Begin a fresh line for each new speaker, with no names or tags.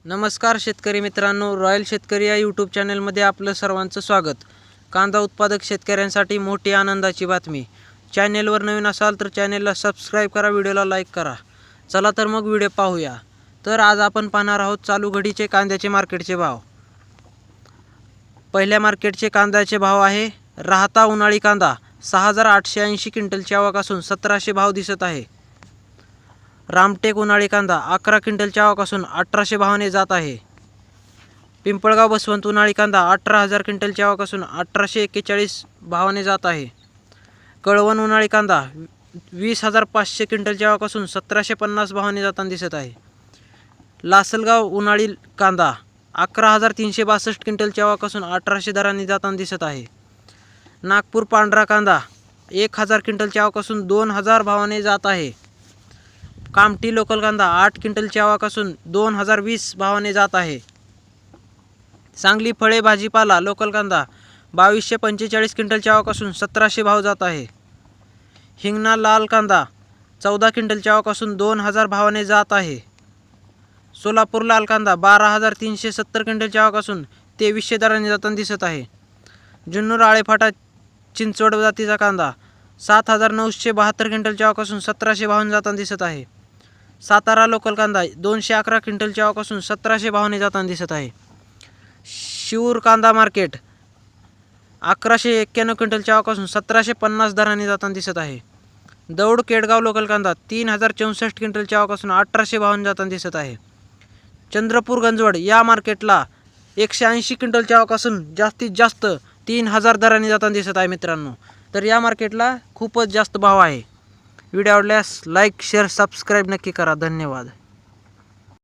नमस्कार शेतकरी मित्रांनो, रॉयल शेतकरी या यूट्यूब चॅनलमध्ये आपलं सर्वांचं स्वागत। कांदा उत्पादक शेतकऱ्यांसाठी मोठी आनंदाची बातमी। चॅनलवर नवीन असाल तर चॅनलला सबस्क्राईब करा, व्हिडिओला लाईक करा। चला तर मग व्हिडिओ पाहूया। तर आज आपण पाहणार आहोत चालू घडीचे कांद्याचे मार्केटचे भाव। पहिल्या मार्केटचे कांद्याचे भाव आहे राहता उन्हाळी कांदा 6880 क्विंटलची आवक असून 1700 भाव दिसत आहे। रामटेक उन्हाळी कांदा 11 क्विंटलच्या आवक असून 1800 भावाने जात आहे। पिंपळगाव बसवंत उन्हाळी कांदा 18000 क्विंटलची आवक असून 1841 भावाने जात आहे। कळवण उन्हाळी कांदा 20500 क्विंटलची आवक असून 1750 भावाने जाताना दिसत आहे। लासलगाव उन्हाळी कांदा 11362 क्विंटलची आवक असून 1800 दरांनी जाताना दिसत आहे। नागपूर पांढरा कांदा 1000 क्विंटलची आवक असून 2000 भावाने जात आहे। कामठी लोकल कांदा 8 क्विंटलची आवक असून 2020 भावाने जात आहे। सांगली फळे भाजीपाला लोकल कांदा 2245 क्विंटलची आवक असून 1700 भाव जात आहे। हिंगणा लाल कांदा 14 क्विंटलची आवक असून 2000 भावाने जात आहे। सोलापूर लाल कांदा 12370 क्विंटलची आवक असून 2300 दराने जाताना दिसत आहे। जुन्नर आळेफाटा चिंचवड जातीचा कांदा 7972 क्विंटलची आवक असून 1700 भावाने जाताना दिसत आहे। सातारा लोकल कांदा 211 क्विंटलची आवक असून 1700 भावाने जाताना दिसत आहे। शिऊर कांदा मार्केट 1191 क्विंटलची आवक असून 1750 दराने जाताना दिसत आहे। दौड केडगाव लोकल कांदा 3064 क्विंटलची आवक असून 1800 भावाने जाताना दिसत आहे। चंद्रपूर गंजवड या मार्केटला 180 क्विंटलची आवक असून जास्तीत जास्त 3000 दराने जाताना दिसत आहे मित्रांनो। तर या मार्केटला खूपच जास्त भाव आहे। व्हिडिओ आवडल्यास लाईक शेअर सबस्क्राईब नक्की करा। धन्यवाद।